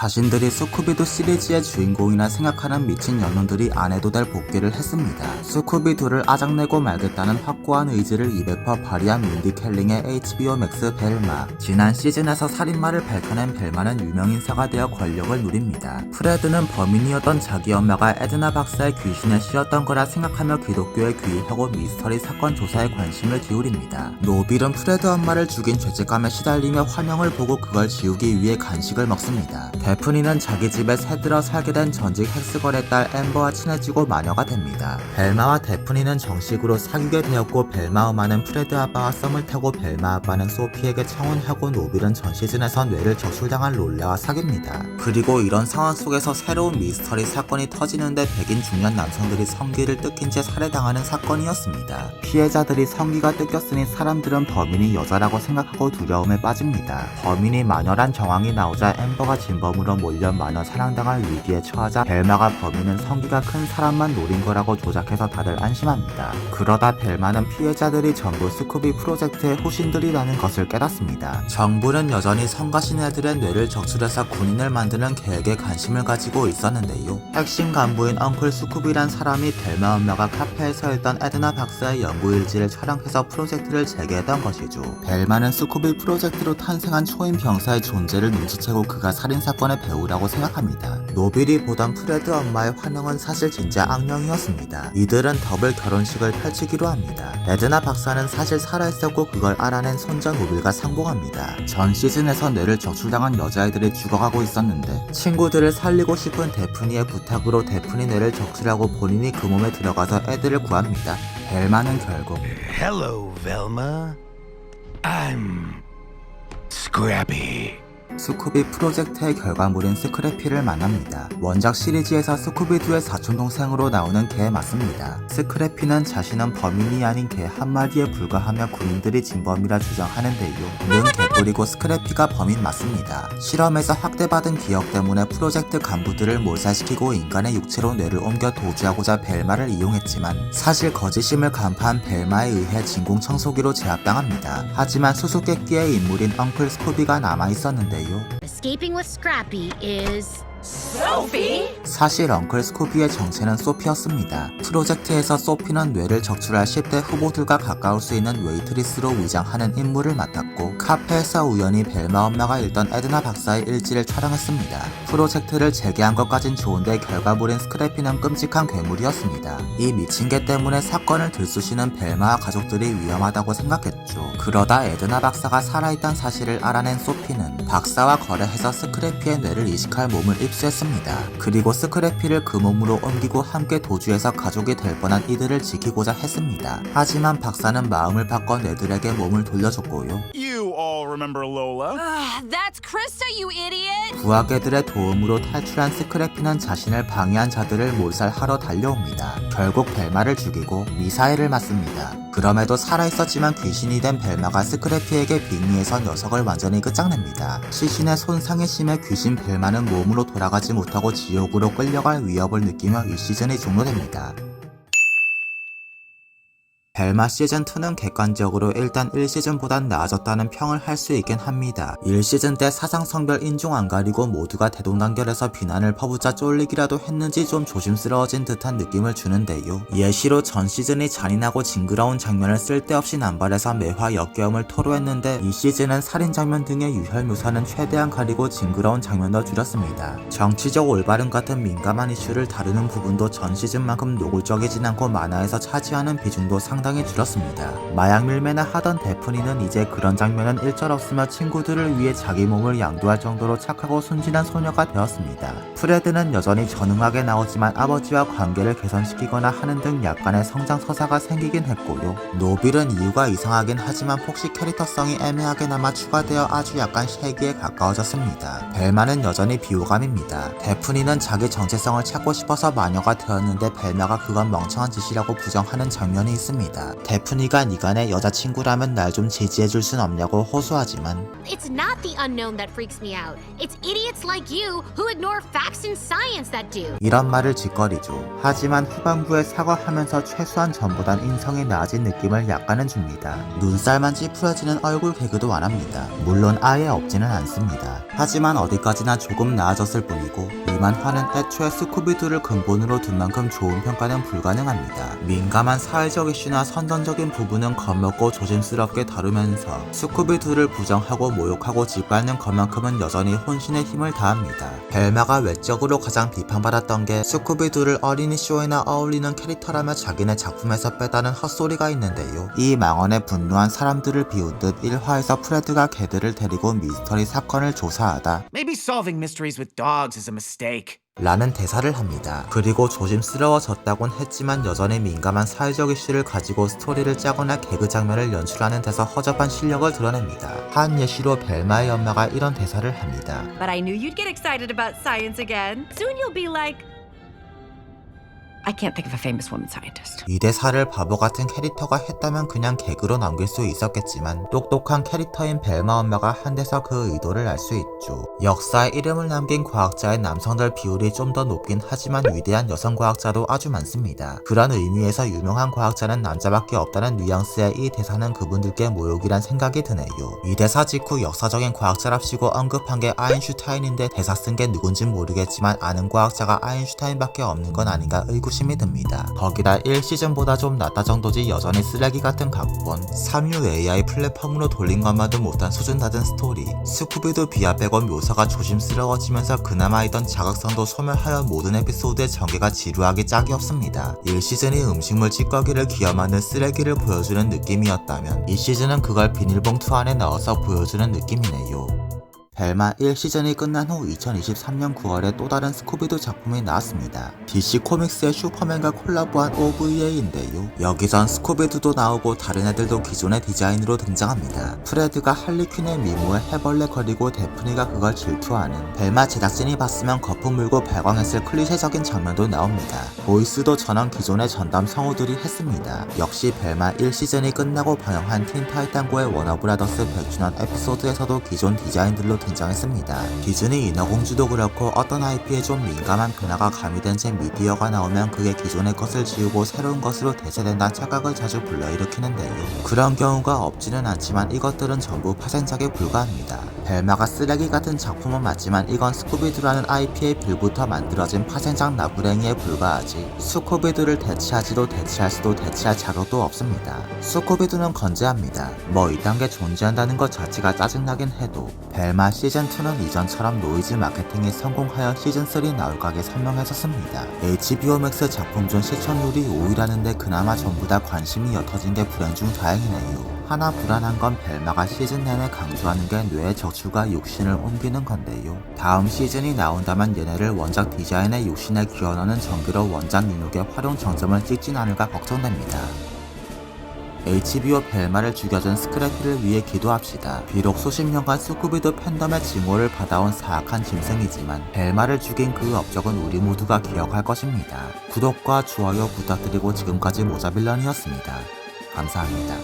자신들이 스쿠비두 시리즈의 주인공이라 생각하는 미친 연놈들이 안 해도 될 복귀를 했습니다. 스쿠비두를 아작내고 말겠다는 확고한 의지를 200% 발휘한 민디 켈링의 HBO 맥스 벨마. 지난 시즌에서 살인마를 밝혀낸 벨마는 유명인사가 되어 권력을 누립니다. 프레드는 범인이었던 자기 엄마가 에드나 박사의 귀신에 씌었던 거라 생각하며 기독교에 귀의하고 미스터리 사건 조사에 관심을 기울입니다. 노빌은 프레드 엄마를 죽인 죄책감에 시달리며 환영을 보고 그걸 지우기 위해 간식을 먹습니다. 데프니는 자기 집에 새들어 살게 된 전직 헥스걸의 딸 엠버와 친해지고 마녀가 됩니다. 벨마와 데프니는 정식으로 사귀게 되었고 벨마 엄마는 프레드 아빠와 썸을 타고 벨마 아빠는 소피에게 청혼하고 노빌은 전 시즌에서 뇌를 적출당한 롤레와 사귀입니다. 그리고 이런 상황 속에서 새로운 미스터리 사건이 터지는데 백인 중년 남성들이 성기를 뜯긴 채 살해당하는 사건이었습니다. 피해자들이 성기가 뜯겼으니 사람들은 범인이 여자라고 생각하고 두려움에 빠집니다. 범인이 마녀란 정황이 나오자 엠버가 진범으로 몰려 마녀 사랑당할 위기에 처하자 벨마가 범인은 성기가 큰 사람만 노린 거라고 조작해서 다들 안심합니다. 그러다 벨마는 피해자들이 전부 스쿠비 프로젝트의 후신들이라는 것을 깨닫습니다. 정부는 여전히 성가신 애들의 뇌를 적출해서 군인을 만드는 계획에 관심을 가지고 있었는데요. 핵심 간부인 엉클 스쿠비란 사람이 벨마 엄마가 카페에서 읽던 에드나 박사의 연구일지를 촬영해서 프로젝트를 재개했던 것이죠. 벨마는 스쿠비 프로젝트로 탄생한 초임 병사의 존재를 눈치채고 그가 살인사건의 배우라고 생각합니다. 노빌이 보던 프레드 엄마의 환영은 사실 진짜 악령이었습니다. 이들은 더블 결혼식을 펼치기로 합니다. 에드나 박사는 사실 살아있었고 그걸 알아낸 손자 노빌과 상봉합니다. 전 시즌에서 뇌를 적출당한 여자애들이 죽어가고 있었는데 친구들을 살리고 싶은 데프니의 부탁으로 데프니 뇌를 적출하고 본인이 그 몸에 들어가서 애들을 구합니다. 벨마는 결국 Hello, Velma. I'm Scrappy. 스쿠비 프로젝트의 결과물인 스크래피를 만납니다. 원작 시리즈에서 스쿠비두의 사촌동생으로 나오는 개에 맞습니다. 스크래피는 자신은 범인이 아닌 개 한마디에 불과하며 군인들이 진범이라 주장하는데요. 는 개뿔이고 스크래피가 범인 맞습니다. 실험에서 학대받은 기억 때문에 프로젝트 간부들을 몰살시키고 인간의 육체로 뇌를 옮겨 도주하고자 벨마를 이용했지만 사실 거짓임을 간파한 벨마에 의해 진공청소기로 제압당합니다. 하지만 수수께끼의 인물인 엉클 스쿠비가 남아있었는데요. Escaping with Scrappy is Sophie? 사실 엉클 스쿠비의 정체는 소피였습니다. 프로젝트에서 소피는 뇌를 적출할 10대 후보들과 가까울 수 있는 웨이트리스로 위장하는 임무를 맡았고 카페에서 우연히 벨마 엄마가 읽던 에드나 박사의 일지를 촬영했습니다. 프로젝트를 재개한 것까진 좋은데 결과물인 스크래피는 끔찍한 괴물이었습니다. 이 미친 개 때문에 사건을 들쑤시는 벨마와 가족들이 위험하다고 생각했죠. 그러다 에드나 박사가 살아있다는 사실을 알아낸 소피는 박사와 거래해서 스크래피의 뇌를 이식할 몸을 입수했습니다. 그리고 스크래피를 그 몸으로 옮기고 함께 도주해서 가족이 될 뻔한 이들을 지키고자 했습니다. 하지만 박사는 마음을 바꿔 뇌들에게 몸을 돌려줬고요. You all remember Lola? That's Krista, you idiot! 부하개들의 도움으로 탈출한 스크래피는 자신을 방해한 자들을 몰살하러 달려옵니다. 결국 벨마를 죽이고 미사일을 맞습니다. 그럼에도 살아있었지만 귀신이 된 벨마가 스크래피에게 빙의해서 녀석을 완전히 끝장냅니다. 시신의 손상이 심해 귀신 벨마는 몸으로 돌아가지 못하고 지옥으로 끌려갈 위협을 느끼며 이 시즌이 종료됩니다. 벨마 시즌2는 객관적으로 일단 1시즌보단 나아졌다는 평을 할 수 있긴 합니다. 1시즌 때 사상 성별 인종 안 가리고 모두가 대동단결해서 비난을 퍼붓자 쫄리기라도 했는지 좀 조심스러워진 듯한 느낌을 주는데요. 예시로 전 시즌이 잔인하고 징그러운 장면을 쓸데없이 남발해서 매화 역겨움을 토로했는데 이 시즌은 살인 장면 등의 유혈 묘사는 최대한 가리고 징그러운 장면도 줄였습니다. 정치적 올바름 같은 민감한 이슈를 다루는 부분도 전 시즌만큼 노골적이진 않고 만화에서 차지하는 비중도 상당히 줄었습니다. 마약 밀매나 하던 데프니는 이제 그런 장면은 일절없으며 친구들을 위해 자기 몸을 양도할 정도로 착하고 순진한 소녀가 되었습니다. 프레드는 여전히 전응하게 나오지만 아버지와 관계를 개선시키거나 하는 등 약간의 성장 서사가 생기긴 했고요. 노빌은 이유가 이상하긴 하지만 폭식 캐릭터성이 애매하게 남아 추가되어 아주 약간 쉐기에 가까워졌습니다. 벨마는 여전히 비호감입니다. 데프니는 자기 정체성을 찾고 싶어서 마녀가 되었는데 벨마가 그건 멍청한 짓이라고 부정하는 장면이 있습니다. 데프니가 니가 내 여자친구라면 날 좀 지지해줄 순 없냐고 호소하지만 It's not the unknown that freaks me out. It's idiots like you who ignore facts and science that do. 이런 말을 짓거리죠. 하지만 후반부에 사과하면서 최소한 전보단 인성이 나아진 느낌을 약간은 줍니다. 눈살만 찌푸려지는 얼굴 개그도 안합니다. 물론 아예 없지는 않습니다. 하지만 어디까지나 조금 나아졌을 뿐이고 이만화는 애초에 스쿠비두를 근본으로 둔 만큼 좋은 평가는 불가능합니다. 민감한 사회적 이슈나 선정적인 부분은 겁먹고 조심스럽게 다루면서 스쿠비두를 부정하고 모욕하고 짓밟는 것만큼은 여전히 혼신의 힘을 다합니다. 벨마가 외적으로 가장 비판받았던 게 스쿠비두를 어린이 쇼에나 어울리는 캐릭터라며 자기네 작품에서 빼다는 헛소리가 있는데요. 이 망언에 분노한 사람들을 비운 듯 1화에서 프레드가 개들을 데리고 미스터리 사건을 조사하다 Maybe solving mysteries with dogs is a mistake. 라는 대사를 합니다. 그리고 조심스러워졌다곤 했지만 여전히 민감한 사회적 이슈를 가지고 스토리를 짜거나 개그 장면을 연출하는 데서 허접한 실력을 드러냅니다. 한 예시로 벨마의 엄마가 이런 대사를 합니다. But I knew you'd get excited about science again. Soon you'll be like, I can't think of a famous woman scientist. 이 대사를 바보 같은 캐릭터가 했다면 그냥 개그로 넘길 수 있었겠지만 똑똑한 캐릭터인 벨마 엄마가 한 데서 그 의도를 알 수 있죠. 역사에 이름을 남긴 과학자의 남성들 비율이 좀 더 높긴 하지만 위대한 여성 과학자도 아주 많습니다. 그런 의미에서 유명한 과학자는 남자밖에 없다는 뉘앙스의 이 대사는 그분들께 모욕이란 생각이 드네요. 이 대사 직후 역사적인 과학자랍시고 언급한 게 아인슈타인인데 대사 쓴 게 누군진 모르겠지만 아는 과학자가 아인슈타인밖에 없는 건 아닌가 의구심이 듭니다. 거기다 1시즌보다 좀 낫다 정도지 여전히 쓰레기 같은 각본, 3유 AI 플랫폼으로 돌린 것만도 못한 수준 낮은 스토리, 스쿠비도 비하 빼고 묘사가 조심스러워지면서 그나마 있던 자극성도 소멸하여 모든 에피소드의 전개가 지루하기 짝이 없습니다. 1시즌이 음식물 찌꺼기를 기염하는 쓰레기를 보여주는 느낌이었다면 2시즌은 그걸 비닐봉투 안에 넣어서 보여주는 느낌이네요. 벨마 1시즌이 끝난 후 2023년 9월에 또 다른 스쿠비두 작품이 나왔습니다. DC 코믹스의 슈퍼맨과 콜라보한 OVA인데요. 여기선 스쿠비두도 나오고 다른 애들도 기존의 디자인으로 등장합니다. 프레드가 할리퀸의 미모에 해벌레거리고 데프니가 그걸 질투하는, 벨마 제작진이 봤으면 거품 물고 발광했을 클리셰적인 장면도 나옵니다. 보이스도 전원 기존의 전담 성우들이 했습니다. 역시 벨마 1시즌이 끝나고 방영한 틴타이탄고의 워너브라더스 100주년 에피소드에서도 기존 디자인들로 등장했습니다. 디즈니 인어공주도 그렇고 어떤 IP에 좀 민감한 변화가 가미된 채 미디어가 나오면 그게 기존의 것을 지우고 새로운 것으로 대체된다는 착각을 자주 불러일으키는데요. 그런 경우가 없지는 않지만 이것들은 전부 파생작에 불과합니다. 벨마가 쓰레기 같은 작품은 맞지만 이건 스쿠비두라는 IP의 빌부터 만들어진 파생작 나부랭이에 불과하지 스쿠비두를 대체하지도 대체할 수도 대체할 자격도 없습니다. 스쿠비두는 건재합니다. 뭐 이딴 게 존재한다는 것 자체가 짜증나긴 해도 벨마 시즌2는 이전처럼 노이즈 마케팅이 성공하여 시즌3 나올 가게 선명해졌습니다. HBO 맥스 작품 중 시청률이 5위라는데 그나마 전부 다 관심이 옅어진 게 불행 중 다행이네요. 하나 불안한 건 벨마가 시즌 내내 강조하는 게 뇌의 적출과 욕심을 옮기는 건데요. 다음 시즌이 나온다면 얘네를 원작 디자인의 욕심에 기어넣는 전기로 원작 민욱의 활용 정점을 찍진 않을까 걱정됩니다. HBO 벨마를 죽여준 스크래피를 위해 기도합시다. 비록 수십 년간 스쿠비두 팬덤의 증오를 받아온 사악한 짐승이지만 벨마를 죽인 그 업적은 우리 모두가 기억할 것입니다. 구독과 좋아요 부탁드리고 지금까지 모자빌런이었습니다. 감사합니다.